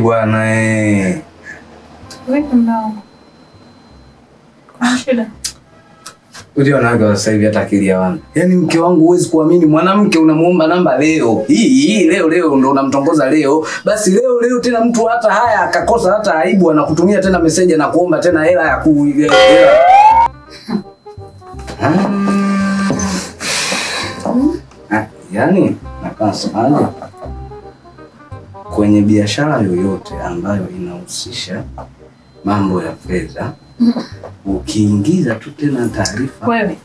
Bwana Vipi mnao? Kuna shida? Ujue wanawake wa sasa hivi hata akili ya wana. Yaani mke wangu huwezi kuamini, mwanamke unamuomba namba leo. Hii leo ndo unamtongoza leo. Basi leo tena mtu hata haya akakosa hata aibu anakutumia tena message na kuomba tena hela ya Yaani nakaa sana kwenye biashara yoyote ambayo inahusisha mambo ya fedha, ukiingiza tu tena taarifa wewe